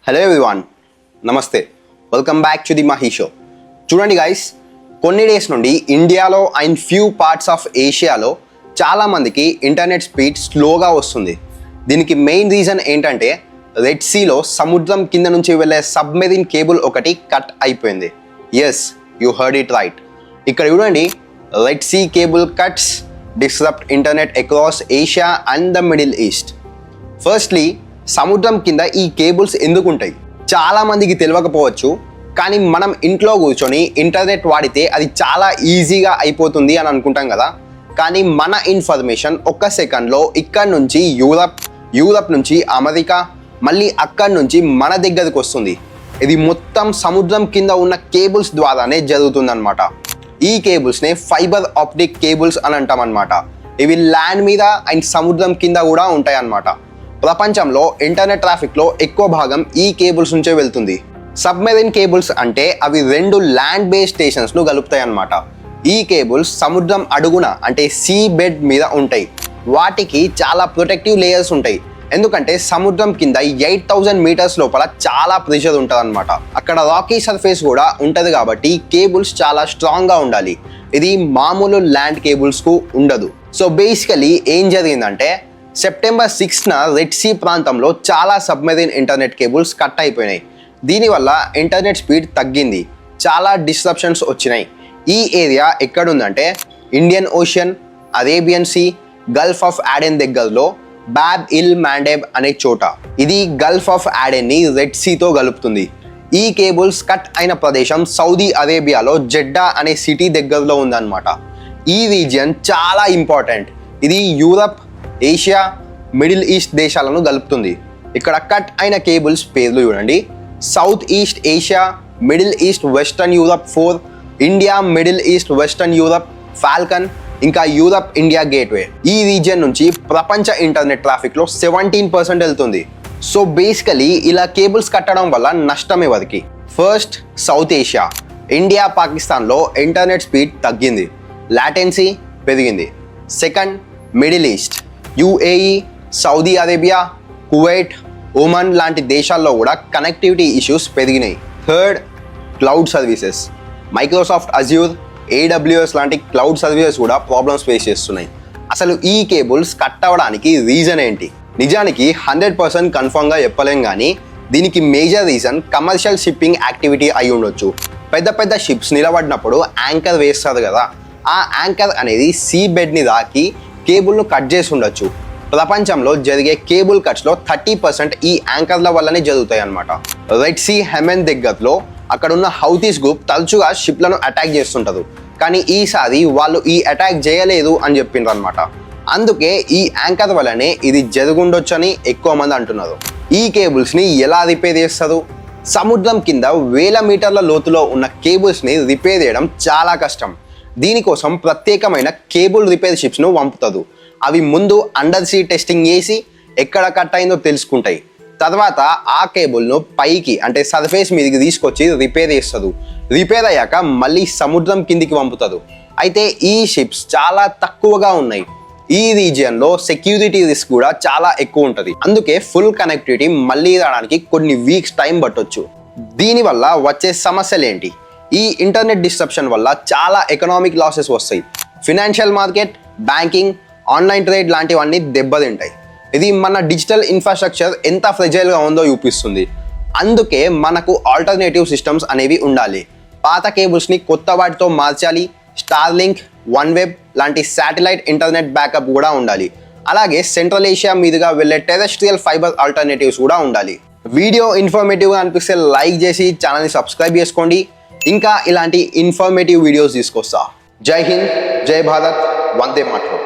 Hello everyone, నమస్తే. Welcome back to the Mahi show. చూడండి guys, కొన్ని డేస్ నుండి ఇండియాలో అండ్ ఫ్యూ పార్ట్స్ ఆఫ్ ఏషియాలో చాలామందికి ఇంటర్నెట్ స్పీడ్ స్లోగా వస్తుంది. దీనికి మెయిన్ రీజన్ ఏంటంటే రెడ్ సీలో సముద్రం కింద నుంచి వెళ్ళే సబ్మెరీన్ కేబుల్ ఒకటి కట్ అయిపోయింది. Yes, you heard it right. ఇక్కడ చూడండి, red sea cable cuts disrupt internet across Asia and the middle east. Firstly, సముద్రం కింద ఈ కేబుల్స్ ఎందుకు ఉంటాయి? చాలా మందికి తెలియకపోవచ్చు, కానీ మనం ఇంట్లో కూర్చొని ఇంటర్నెట్ వాడితే అది చాలా ఈజీగా అయిపోతుంది అని అనుకుంటాం కదా. కానీ మన ఇన్ఫర్మేషన్ ఒక్క సెకండ్లో ఇక్కడ నుంచి యూరప్ నుంచి అమెరికా, మళ్ళీ అక్కడి నుంచి మన దగ్గరకు వస్తుంది. ఇది మొత్తం సముద్రం కింద ఉన్న కేబుల్స్ ద్వారానే జరుగుతుందన్నమాట. ఈ కేబుల్స్నే ఫైబర్ ఆప్టిక్ కేబుల్స్ అని అంటామన్నమాట. ఇవి ల్యాండ్ మీద అండ్ సముద్రం కింద కూడా ఉంటాయి అన్నమాట. ప్రపంచంలో ఇంటర్నెట్ ట్రాఫిక్లో ఎక్కువ భాగం ఈ కేబుల్స్ నుంచే వెళ్తుంది. సబ్మెరీన్ కేబుల్స్ అంటే అవి రెండు ల్యాండ్ బేస్డ్ స్టేషన్స్ను కలుపుతాయి అన్నమాట. ఈ కేబుల్స్ సముద్రం అడుగున అంటే సీ బెడ్ మీద ఉంటాయి. వాటికి చాలా ప్రొటెక్టివ్ లేయర్స్ ఉంటాయి, ఎందుకంటే సముద్రం కింద 8000 మీటర్స్ లోపల చాలా ప్రెషర్ ఉంటుంది అనమాట. అక్కడ రాకీ సర్ఫేస్ కూడా ఉంటుంది కాబట్టి కేబుల్స్ చాలా స్ట్రాంగ్గా ఉండాలి. ఇది మామూలు ల్యాండ్ కేబుల్స్కు ఉండదు. సో బేసికలీ ఏం జరిగిందంటే, సెప్టెంబర్ 6న రెడ్ సీ ప్రాంతంలో చాలా సబ్మెరీన్ ఇంటర్నెట్ కేబుల్స్ కట్ అయిపోయినాయి. దీనివల్ల ఇంటర్నెట్ స్పీడ్ తగ్గింది, చాలా డిస్ట్రప్షన్స్ వచ్చినాయి. ఈ ఏరియా ఎక్కడుందంటే Indian Ocean, Arabian Sea, Gulf of Aden దగ్గరలో బాబ్ ఇల్ మాండెబ్ అనే చోట. ఇది గల్ఫ్ ఆఫ్ ఆడెన్ని రెడ్ సీతో కలుపుతుంది. ఈ కేబుల్స్ కట్ అయిన ప్రదేశం సౌదీ అరేబియాలో జెడ్డా అనే సిటీ దగ్గరలో ఉందన్నమాట. ఈ రీజియన్ చాలా ఇంపార్టెంట్. ఇది యూరప్, ఏషియా, మిడిల్ ఈస్ట్ దేశాలను కలుపుతుంది. ఇక్కడ కట్ అయిన కేబుల్స్ పేర్లు చూడండి: south east Asia, middle east western Europe 4, India, middle east western Europe, Falcon, ఇంకా యూరప్ ఇండియా గేట్వే. ఈ రీజియన్ నుంచి ప్రపంచ ఇంటర్నెట్ ట్రాఫిక్లో 17% వెళ్తుంది. సో బేసికలీ ఇలా కేబుల్స్ కట్టడం వల్ల నష్టం ఎవరికి? ఫస్ట్, సౌత్ ఏషియా, ఇండియా, పాకిస్తాన్లో ఇంటర్నెట్ స్పీడ్ తగ్గింది, లాటెన్సీ పెరిగింది. Second, middle east, UAE, Saudi Arabia, Kuwait, Oman లాంటి దేశాల్లో కూడా కనెక్టివిటీ ఇష్యూస్ పెరిగినాయి. Third, cloud services, Microsoft Azure, AWS లాంటి క్లౌడ్ సర్వీసెస్ కూడా ప్రాబ్లమ్స్ ఫేస్ చేస్తున్నాయి. అసలు ఈ కేబుల్స్ కట్ అవ్వడానికి రీజన్ ఏంటి? నిజానికి 100% కన్ఫర్మ్గా చెప్పలేం, కానీ దీనికి major reason commercial shipping activity అయి ఉండొచ్చు. పెద్ద పెద్ద షిప్స్ నిలబడినప్పుడు యాంకర్ వేస్తారు కదా, ఆ యాంకర్ అనేది సీ బెడ్ని తాకి కేబుల్ను కట్ చేసి ఉండొచ్చు. ప్రపంచంలో జరిగే కేబుల్ కట్స్లో 30% ఈ యాంకర్ల వల్లనే జరుగుతాయి అన్నమాట. రెడ్ సీ హెమెన్ దగ్గరలో అక్కడున్న హౌతీస్ గ్రూప్ తరచుగా షిప్లను అటాక్ చేస్తుంటారు, కానీ ఈసారి వాళ్ళు ఈ అటాక్ చేయలేదు అని చెప్పిండ్రు అనమాట. అందుకే ఈ యాంకర్ వల్లనే ఇది జరుగుండొచ్చని ఎక్కువ మంది అంటున్నారు. ఈ కేబుల్స్ని ఎలా రిపేర్ చేస్తారు? సముద్రం కింద 1000 మీటర్ల లోతులో ఉన్న కేబుల్స్ని రిపేర్ చేయడం చాలా కష్టం. దీనికోసం ప్రత్యేకమైన కేబుల్ రిపేర్ షిప్స్ను పంపుతారు. అవి ముందు అండర్ సీ టెస్టింగ్ చేసి ఎక్కడ కట్ అయిందో తెలుసుకుంటాయి. తర్వాత ఆ కేబుల్ను పైకి అంటే సర్ఫేస్ మీదకి తీసుకొచ్చి రిపేర్ చేస్తారు. రిపేర్ అయ్యాక మళ్ళీ సముద్రం కిందికి పంపుతారు. అయితే ఈ షిప్స్ చాలా తక్కువగా ఉన్నాయి. ఈ రీజియన్లో సెక్యూరిటీ రిస్క్ కూడా చాలా ఎక్కువ ఉంటుంది. అందుకే ఫుల్ కనెక్టివిటీ మళ్ళీ రావడానికి కొన్ని వీక్స్ టైం పట్టొచ్చు. దీనివల్ల వచ్చే సమస్యలు ఏంటి? ఈ ఇంటర్నెట్ డిస్ట్రప్షన్ వల్ల చాలా ఎకనామిక్ లాసెస్ వస్తాయి. Financial market, banking, online trade లాంటివన్నీ దెబ్బతింటాయి. ఇది మన డిజిటల్ ఇన్ఫ్రాస్ట్రక్చర్ ఎంత ఫ్రెజైల్గా ఉందో చూపిస్తుంది. అందుకే మనకు ఆల్టర్నేటివ్ సిస్టమ్స్ అనేవి ఉండాలి. పాత కేబుల్స్ని కొత్త వాటితో మార్చాలి. స్టార్లింక్, వన్వెబ్ లాంటి శాటిలైట్ ఇంటర్నెట్ బ్యాకప్ కూడా ఉండాలి. అలాగే సెంట్రల్ ఏషియా మీదుగా వెళ్ళే టెరెస్ట్రియల్ ఫైబర్ ఆల్టర్నేటివ్స్ కూడా ఉండాలి. వీడియో ఇన్ఫర్మేటివ్గా అనిపిస్తే లైక్ చేసి ఛానల్ని సబ్స్క్రైబ్ చేసుకోండి. ఇంకా ఇలాంటి ఇన్ఫర్మేటివ్ వీడియోస్ తీసుకొస్తా. జై హింద్, జై భారత్, వందే మాతరం.